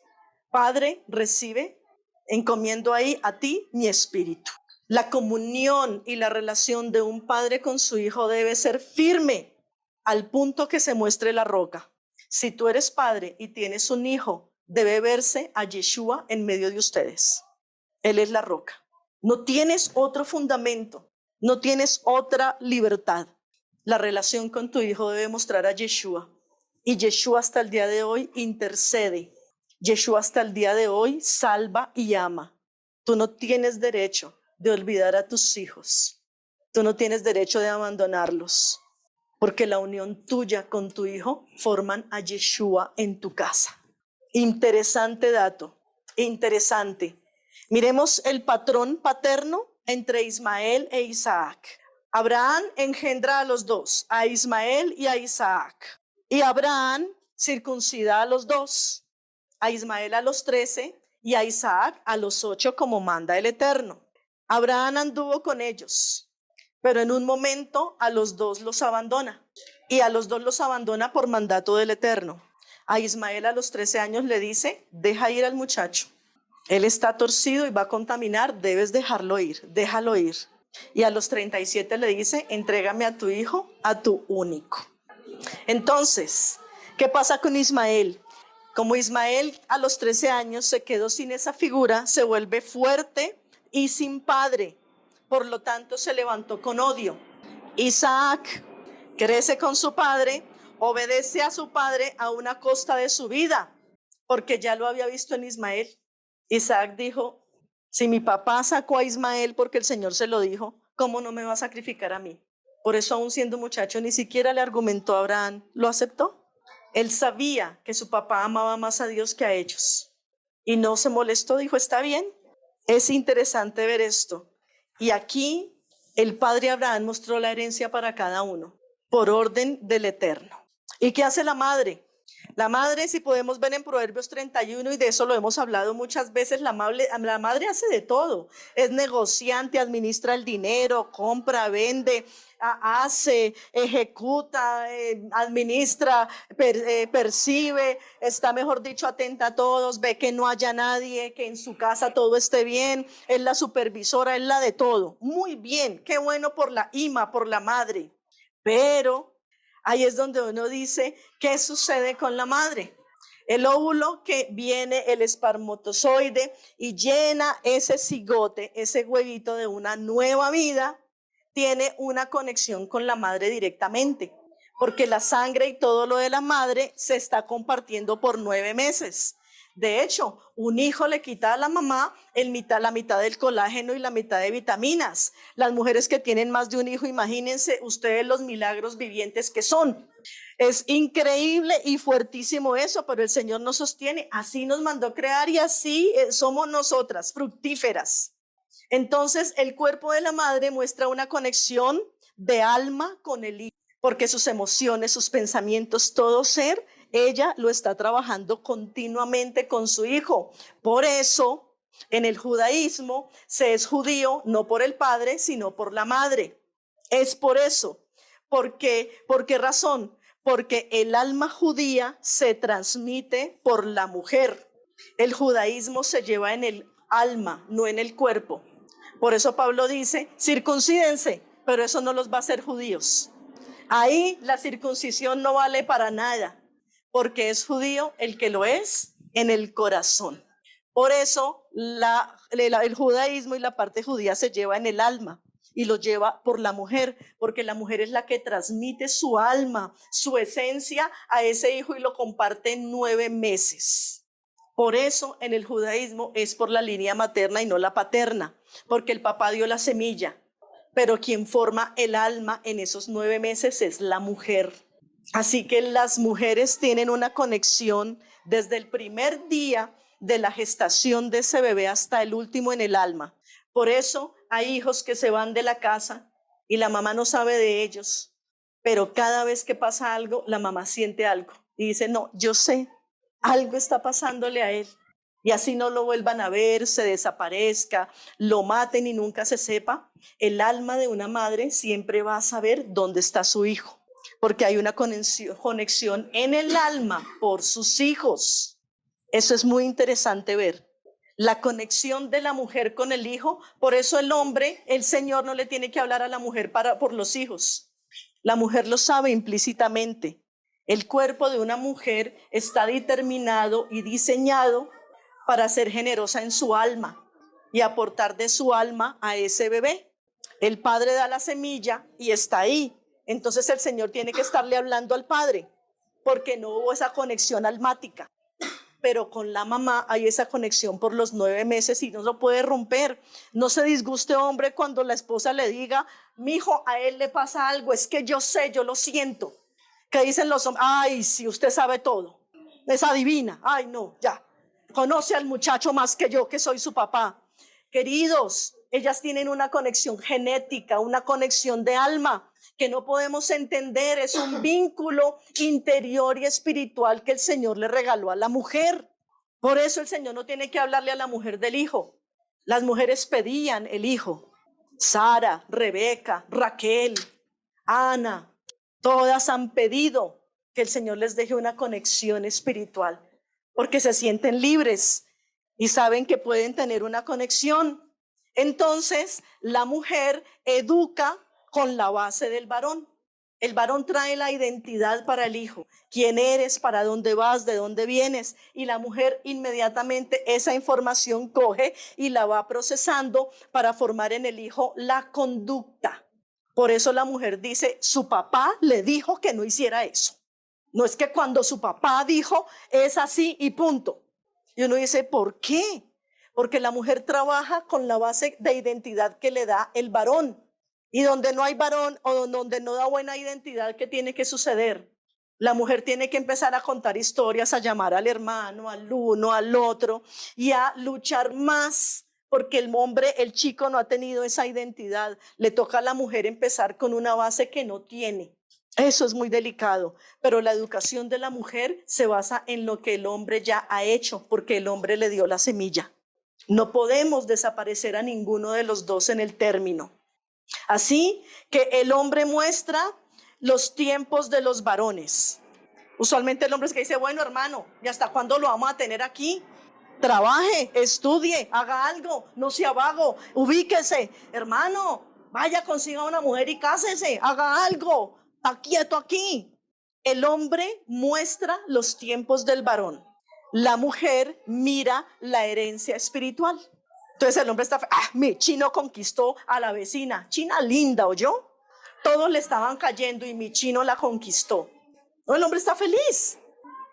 Padre, recibe, encomiendo ahí a ti mi espíritu. La comunión y la relación de un padre con su hijo debe ser firme al punto que se muestre la roca. Si tú eres padre y tienes un hijo debe verse a Yeshua en medio de ustedes. Él es la roca. No tienes otro fundamento, no tienes otra libertad. La relación con tu hijo debe mostrar a Yeshua. Y Yeshua hasta el día de hoy intercede. Yeshua hasta el día de hoy salva y ama. Tú no tienes derecho de olvidar a tus hijos. Tú no tienes derecho de abandonarlos. Porque la unión tuya con tu hijo forman a Yeshua en tu casa. Interesante dato, interesante. Miremos el patrón paterno entre Ismael e Isaac. Abraham engendra a los dos, a Ismael y a Isaac. Y Abraham circuncida a los dos, a Ismael a los 13 y a Isaac a los 8, como manda el Eterno. Abraham anduvo con ellos, pero en un momento a los dos los abandona. Y a los dos los abandona por mandato del Eterno. A Ismael a los 13 años le dice, deja ir al muchacho. Él está torcido y va a contaminar, debes dejarlo ir, déjalo ir. Y a los 37 le dice, entrégame a tu hijo, a tu único. Entonces, ¿qué pasa con Ismael? Como Ismael a los 13 años se quedó sin esa figura, se vuelve fuerte y sin padre. Por lo tanto, se levantó con odio. Isaac crece con su padre, obedece a su padre a una costa de su vida, porque ya lo había visto en Ismael. Isaac dijo, si mi papá sacó a Ismael porque el Señor se lo dijo, ¿cómo no me va a sacrificar a mí? Por eso, aún siendo muchacho, ni siquiera le argumentó a Abraham, lo aceptó. Él sabía que su papá amaba más a Dios que a ellos y no se molestó, dijo, está bien. Es interesante ver esto. Y aquí el padre Abraham mostró la herencia para cada uno, por orden del Eterno. ¿Y qué hace la madre? La madre, si podemos ver en Proverbios 31, y de eso lo hemos hablado muchas veces, la madre hace de todo. Es negociante, administra el dinero, compra, vende, hace, ejecuta, administra, percibe, está, mejor dicho, atenta a todos, ve que no haya nadie, que en su casa todo esté bien, es la supervisora, es la de todo. Muy bien, qué bueno por la ima, por la madre. Pero ahí es donde uno dice, ¿qué sucede con la madre? El óvulo que viene, el espermatozoide, y llena ese cigote, ese huevito de una nueva vida, tiene una conexión con la madre directamente, porque la sangre y todo lo de la madre se está compartiendo por 9 meses. De hecho, un hijo le quita a la mamá la mitad del colágeno y la mitad de vitaminas. Las mujeres que tienen más de un hijo, imagínense ustedes los milagros vivientes que son. Es increíble y fuertísimo eso, pero el Señor nos sostiene. Así nos mandó crear y así somos nosotras, fructíferas. Entonces, el cuerpo de la madre muestra una conexión de alma con el hijo, porque sus emociones, sus pensamientos, todo ser, ella lo está trabajando continuamente con su hijo. Por eso, en el judaísmo, se es judío no por el padre, sino por la madre. Es por eso. ¿Por qué razón? Porque el alma judía se transmite por la mujer. El judaísmo se lleva en el alma, no en el cuerpo. Por eso Pablo dice, circuncídense, pero eso no los va a hacer judíos. Ahí la circuncisión no vale para nada, porque es judío el que lo es en el corazón. Por eso el judaísmo y la parte judía se lleva en el alma y lo lleva por la mujer, porque la mujer es la que transmite su alma, su esencia a ese hijo y lo comparte en 9 meses. Por eso en el judaísmo es por la línea materna y no la paterna, porque el papá dio la semilla, pero quien forma el alma en esos 9 meses es la mujer. Así que las mujeres tienen una conexión desde el primer día de la gestación de ese bebé hasta el último en el alma. Por eso hay hijos que se van de la casa y la mamá no sabe de ellos, pero cada vez que pasa algo, la mamá siente algo y dice, no, yo sé, algo está pasándole a él. Y así no lo vuelvan a ver, se desaparezca, lo maten y nunca se sepa. El alma de una madre siempre va a saber dónde está su hijo, porque hay una conexión en el alma por sus hijos. Eso es muy interesante ver. La conexión de la mujer con el hijo. Por eso el hombre, el Señor no le tiene que hablar a la mujer por los hijos. La mujer lo sabe implícitamente. El cuerpo de una mujer está determinado y diseñado para ser generosa en su alma y aportar de su alma a ese bebé. El padre da la semilla y está ahí. Entonces el Señor tiene que estarle hablando al padre porque no hubo esa conexión almática. Pero con la mamá hay esa conexión por los 9 meses y no lo puede romper. No se disguste, hombre, cuando la esposa le diga, mijo, a él le pasa algo, es que yo sé, yo lo siento. ¿Qué dicen los hombres? Ay, sí, usted sabe todo, es adivina. Ay, no, ya, conoce al muchacho más que yo, que soy su papá. Queridos, ellas tienen una conexión genética, una conexión de alma que no podemos entender. Es un vínculo interior y espiritual que el Señor le regaló a la mujer. Por eso el Señor no tiene que hablarle a la mujer del hijo. Las mujeres pedían el hijo. Sara, Rebeca, Raquel, Ana, todas han pedido que el Señor les deje una conexión espiritual porque se sienten libres y saben que pueden tener una conexión. Entonces, la mujer educa con la base del varón. El varón trae la identidad para el hijo. ¿Quién eres? ¿Para dónde vas? ¿De dónde vienes? Y la mujer inmediatamente esa información coge y la va procesando para formar en el hijo la conducta. Por eso la mujer dice, su papá le dijo que no hiciera eso. No es que cuando su papá dijo, es así y punto. Y uno dice, ¿por qué? Porque la mujer trabaja con la base de identidad que le da el varón. Y donde no hay varón o donde no da buena identidad, ¿qué tiene que suceder? La mujer tiene que empezar a contar historias, a llamar al hermano, al uno, al otro y a luchar más, porque el hombre, el chico no ha tenido esa identidad. Le toca a la mujer empezar con una base que no tiene. Eso es muy delicado, pero la educación de la mujer se basa en lo que el hombre ya ha hecho, porque el hombre le dio la semilla. No podemos desaparecer a ninguno de los dos en el término. Así que el hombre muestra los tiempos de los varones. Usualmente el hombre es que dice, bueno, hermano, ¿y hasta cuándo lo vamos a tener aquí? Trabaje, estudie, haga algo, no sea vago, ubíquese. Hermano, vaya, consiga una mujer y cásese, haga algo, está quieto aquí. El hombre muestra los tiempos del varón. La mujer mira la herencia espiritual. Entonces el hombre está, mi chino conquistó a la vecina, china linda, ¿oyó? Todos le estaban cayendo y mi chino la conquistó. No, el hombre está feliz.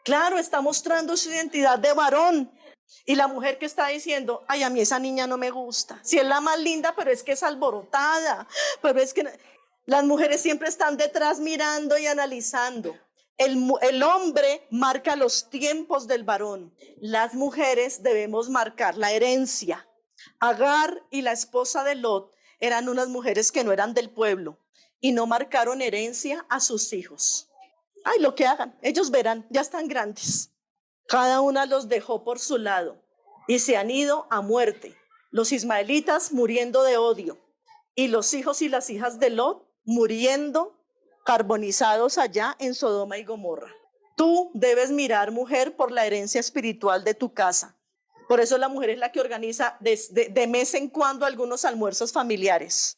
Claro, está mostrando su identidad de varón. Y la mujer que está diciendo, ay, a mí esa niña no me gusta. Si es la más linda, pero es que es alborotada. Pero es que las mujeres siempre están detrás mirando y analizando. El hombre marca los tiempos del varón. Las mujeres debemos marcar la herencia. Agar y la esposa de Lot eran unas mujeres que no eran del pueblo y no marcaron herencia a sus hijos. Ay, lo que hagan, ellos verán, ya están grandes. Cada una los dejó por su lado y se han ido a muerte. Los ismaelitas muriendo de odio y los hijos y las hijas de Lot muriendo carbonizados allá en Sodoma y Gomorra. Tú debes mirar, mujer, por la herencia espiritual de tu casa. Por eso la mujer es la que organiza de mes en cuando algunos almuerzos familiares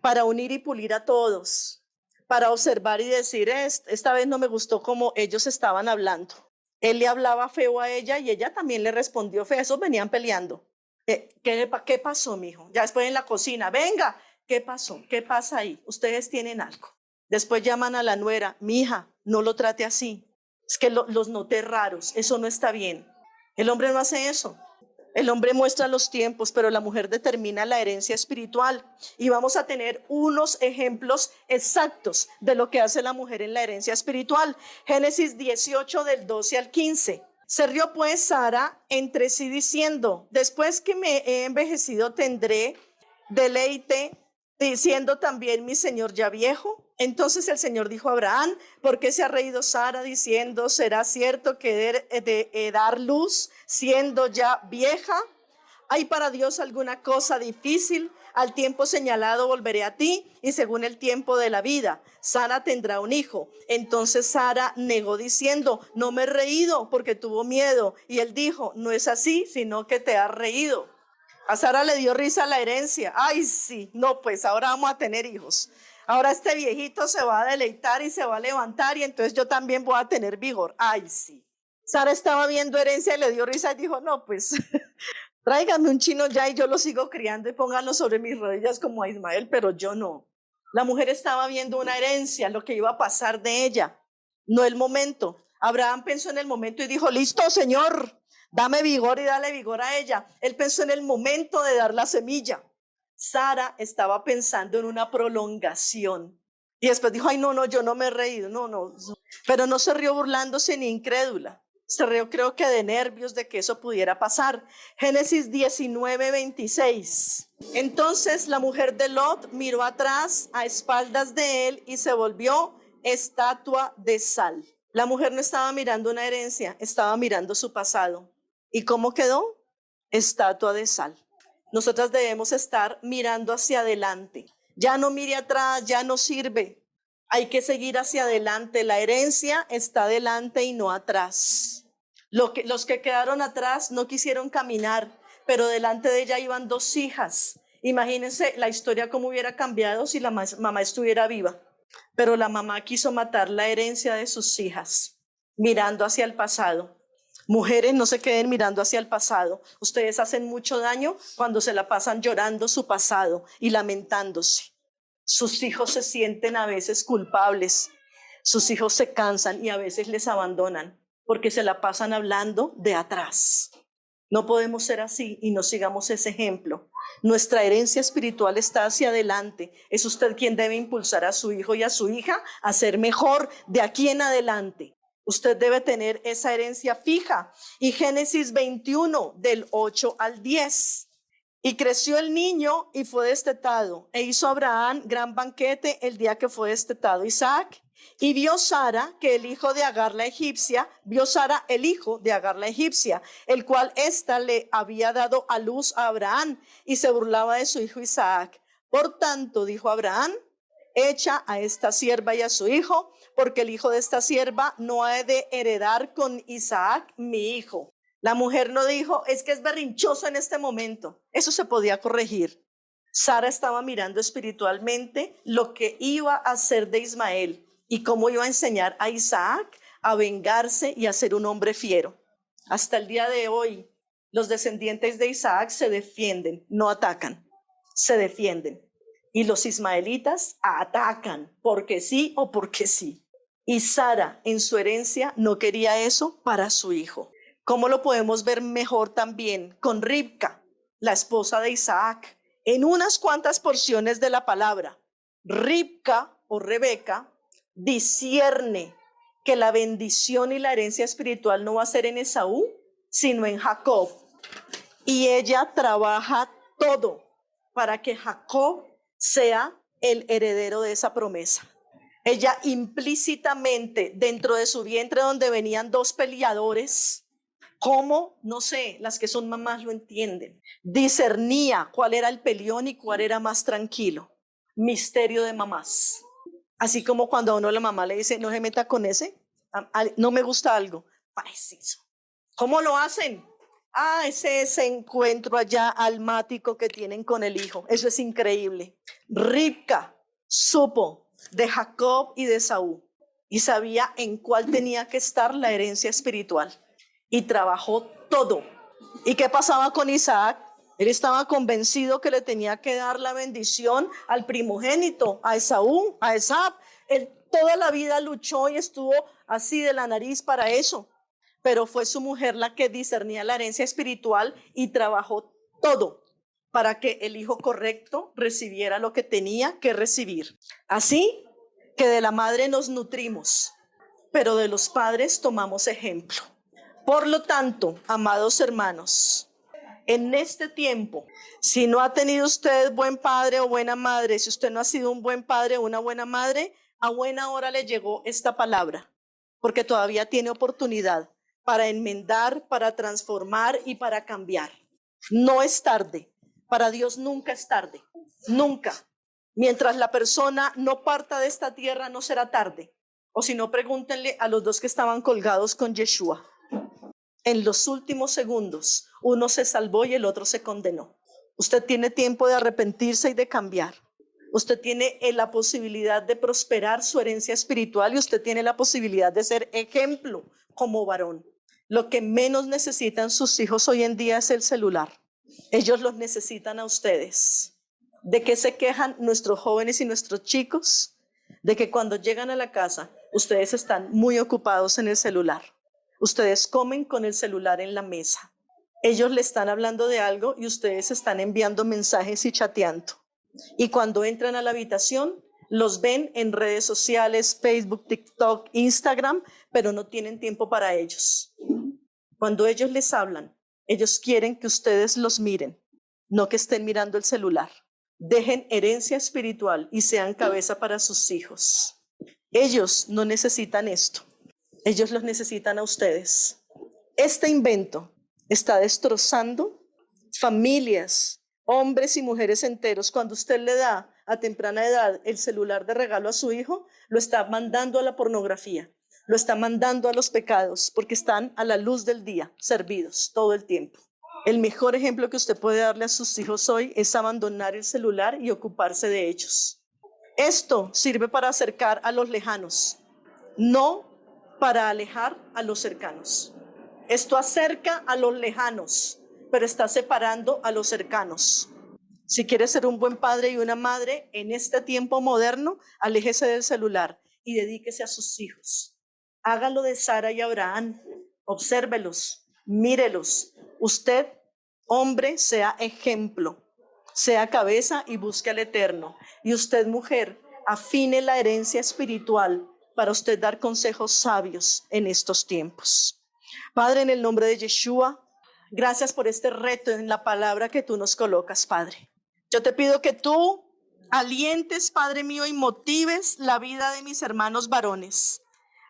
para unir y pulir a todos, para observar y decir, esta vez no me gustó cómo ellos estaban hablando. Él le hablaba feo a ella y ella también le respondió feo. Esos venían peleando. ¿Qué pasó, mijo? Ya después en la cocina, venga, ¿qué pasó? ¿Qué pasa ahí? Ustedes tienen algo. Después llaman a la nuera, mija, no lo trate así. Es que los noté raros, eso no está bien. El hombre no hace eso. El hombre muestra los tiempos, pero la mujer determina la herencia espiritual. Y vamos a tener unos ejemplos exactos de lo que hace la mujer en la herencia espiritual. Génesis 18, del 12 al 15. Se rió pues Sara entre sí diciendo, después que me he envejecido tendré deleite, diciendo también mi señor ya viejo. Entonces el Señor dijo a Abraham, ¿por qué se ha reído Sara diciendo, será cierto que de dar luz siendo ya vieja? ¿Hay para Dios alguna cosa difícil? Al tiempo señalado volveré a ti y según el tiempo de la vida, Sara tendrá un hijo. Entonces Sara negó diciendo, no me he reído porque tuvo miedo. Y él dijo, no es así, sino que te has reído. A Sara le dio risa la herencia. Ay, sí, no, pues ahora vamos a tener hijos. Ahora este viejito se va a deleitar y se va a levantar y entonces yo también voy a tener vigor. Ay, sí. Sara estaba viendo herencia y le dio risa y dijo, no, pues tráigame un chino ya y yo lo sigo criando y pónganlo sobre mis rodillas como a Ismael, pero yo no. La mujer estaba viendo una herencia, lo que iba a pasar de ella, no el momento. Abraham pensó en el momento y dijo, listo, Señor, dame vigor y dale vigor a ella. Él pensó en el momento de dar la semilla. Sara estaba pensando en una prolongación. Y después dijo, ay, no, yo no me he reído, no. Pero no se rió burlándose ni incrédula. Se rió, creo que de nervios de que eso pudiera pasar. Génesis 19:26. Entonces la mujer de Lot miró atrás a espaldas de él y se volvió estatua de sal. La mujer no estaba mirando una herencia, estaba mirando su pasado. ¿Y cómo quedó? Estatua de sal. Nosotras debemos estar mirando hacia adelante. Ya no mire atrás, ya no sirve. Hay que seguir hacia adelante. La herencia está adelante y no atrás. Los que quedaron atrás no quisieron caminar, pero delante de ella iban 2 hijas. Imagínense la historia cómo hubiera cambiado si la mamá estuviera viva. Pero la mamá quiso matar la herencia de sus hijas, mirando hacia el pasado. Mujeres, no se queden mirando hacia el pasado. Ustedes hacen mucho daño cuando se la pasan llorando su pasado y lamentándose. Sus hijos se sienten a veces culpables. Sus hijos se cansan y a veces les abandonan porque se la pasan hablando de atrás. No podemos ser así y no sigamos ese ejemplo. Nuestra herencia espiritual está hacia adelante. Es usted quien debe impulsar a su hijo y a su hija a ser mejor de aquí en adelante. Usted debe tener esa herencia fija. Y Génesis 21, del 8 al 10. Y creció el niño y fue destetado. E hizo Abraham gran banquete el día que fue destetado Isaac. Y vio Sara que el hijo de Agar la egipcia, el cual ésta le había dado a luz a Abraham, y se burlaba de su hijo Isaac. Por tanto, dijo Abraham, echa a esta sierva y a su hijo, porque el hijo de esta sierva no ha de heredar con Isaac, mi hijo. La mujer no dijo, es que es berrinchoso en este momento. Eso se podía corregir. Sara estaba mirando espiritualmente lo que iba a hacer de Ismael y cómo iba a enseñar a Isaac a vengarse y a ser un hombre fiero. Hasta el día de hoy, los descendientes de Isaac se defienden, no atacan, se defienden. Y los ismaelitas atacan porque sí o porque sí. Y Sara en su herencia no quería eso para su hijo. ¿Cómo lo podemos ver mejor también con Ribca, la esposa de Isaac? En unas cuantas porciones de la palabra, Ribca o Rebeca discierne que la bendición y la herencia espiritual no va a ser en Esaú, sino en Jacob. Y ella trabaja todo para que Jacob sea el heredero de esa promesa. Ella implícitamente, dentro de su vientre donde venían 2 peleadores, ¿cómo? No sé, las que son mamás lo entienden. Discernía cuál era el peleón y cuál era más tranquilo. Misterio de mamás. Así como cuando a uno la mamá le dice, no se meta con ese, no me gusta algo, parece eso. ¿Cómo lo hacen? Ese encuentro allá almático que tienen con el hijo. Eso es increíble. Ribca supo de Jacob y de Esaú y sabía en cuál tenía que estar la herencia espiritual y trabajó todo. ¿Y qué pasaba con Isaac? Él estaba convencido que le tenía que dar la bendición al primogénito, a Esaú, a Esab. Él toda la vida luchó y estuvo así de la nariz para eso. Pero fue su mujer la que discernía la herencia espiritual y trabajó todo para que el hijo correcto recibiera lo que tenía que recibir. Así que de la madre nos nutrimos, pero de los padres tomamos ejemplo. Por lo tanto, amados hermanos, en este tiempo, si no ha tenido usted buen padre o buena madre, si usted no ha sido un buen padre o una buena madre, a buena hora le llegó esta palabra, porque todavía tiene oportunidad para enmendar, para transformar y para cambiar. No es tarde. Para Dios nunca es tarde. Nunca. Mientras la persona no parta de esta tierra, no será tarde. O si no, pregúntenle a los 2 que estaban colgados con Yeshua. En los últimos segundos, uno se salvó y el otro se condenó. Usted tiene tiempo de arrepentirse y de cambiar. Usted tiene la posibilidad de prosperar su herencia espiritual y usted tiene la posibilidad de ser ejemplo como varón. Lo que menos necesitan sus hijos hoy en día es el celular. Ellos los necesitan a ustedes. ¿De qué se quejan nuestros jóvenes y nuestros chicos? De que cuando llegan a la casa, ustedes están muy ocupados en el celular. Ustedes comen con el celular en la mesa. Ellos le están hablando de algo y ustedes están enviando mensajes y chateando. Y cuando entran a la habitación, los ven en redes sociales, Facebook, TikTok, Instagram, pero no tienen tiempo para ellos. Cuando ellos les hablan, ellos quieren que ustedes los miren, no que estén mirando el celular. Dejen herencia espiritual y sean cabeza para sus hijos. Ellos no necesitan esto. Ellos los necesitan a ustedes. Este invento está destrozando familias, hombres y mujeres enteros. Cuando usted le da a temprana edad el celular de regalo a su hijo, lo está mandando a la pornografía, lo está mandando a los pecados, porque están a la luz del día, servidos todo el tiempo. El mejor ejemplo que usted puede darle a sus hijos hoy es abandonar el celular y ocuparse de ellos. Esto sirve para acercar a los lejanos, no para alejar a los cercanos. Esto acerca a los lejanos, pero está separando a los cercanos. Si quiere ser un buen padre y una madre en este tiempo moderno, aléjese del celular y dedíquese a sus hijos. Hágalo de Sara y Abraham. Obsérvelos, mírelos. Usted, hombre, sea ejemplo, sea cabeza y busque al Eterno. Y usted, mujer, afine la herencia espiritual para usted dar consejos sabios en estos tiempos. Padre, en el nombre de Yeshua, gracias por este reto en la palabra que tú nos colocas, Padre. Yo te pido que tú alientes, Padre mío, y motives la vida de mis hermanos varones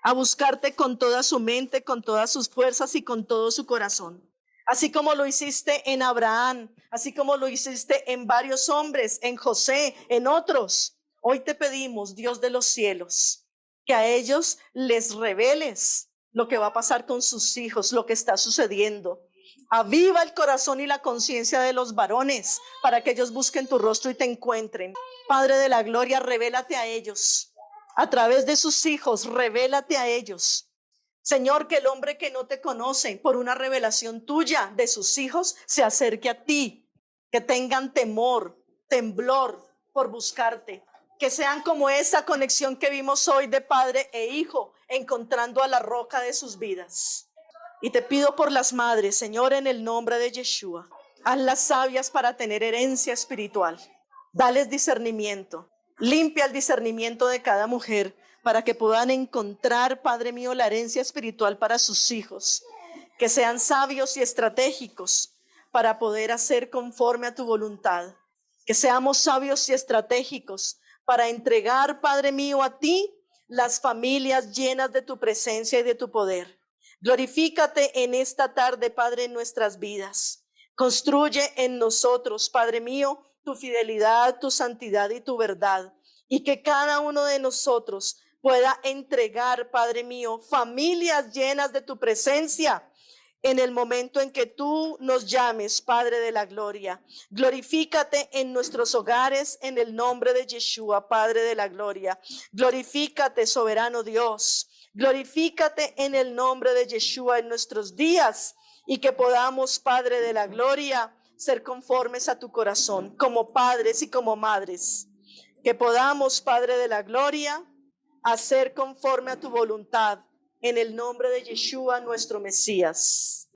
a buscarte con toda su mente, con todas sus fuerzas y con todo su corazón. Así como lo hiciste en Abraham, así como lo hiciste en varios hombres, en José, en otros. Hoy te pedimos, Dios de los cielos, que a ellos les reveles lo que va a pasar con sus hijos, lo que está sucediendo. Aviva el corazón y la conciencia de los varones para que ellos busquen tu rostro y te encuentren. Padre de la gloria, revélate a ellos. A través de sus hijos, revélate a ellos. Señor, que el hombre que no te conoce por una revelación tuya de sus hijos se acerque a ti. Que tengan temor, temblor por buscarte. Que sean como esa conexión que vimos hoy de padre e hijo, encontrando a la roca de sus vidas. Y te pido por las madres, Señor, en el nombre de Yeshua. Hazlas sabias para tener herencia espiritual. Dales discernimiento. Limpia el discernimiento de cada mujer para que puedan encontrar, Padre mío, la herencia espiritual para sus hijos. Que sean sabios y estratégicos para poder hacer conforme a tu voluntad. Que seamos sabios y estratégicos para entregar, Padre mío, a ti las familias llenas de tu presencia y de tu poder. Glorifícate en esta tarde, Padre, en nuestras vidas. Construye en nosotros, Padre mío, tu fidelidad, tu santidad y tu verdad. Y que cada uno de nosotros pueda entregar, Padre mío, familias llenas de tu presencia en el momento en que tú nos llames, Padre de la gloria. Glorifícate en nuestros hogares en el nombre de Yeshua, Padre de la gloria. Glorifícate, soberano Dios. Glorifícate en el nombre de Yeshua en nuestros días y que podamos, Padre de la gloria, ser conformes a tu corazón como padres y como madres. Que podamos, Padre de la gloria, hacer conforme a tu voluntad en el nombre de Yeshua, nuestro Mesías.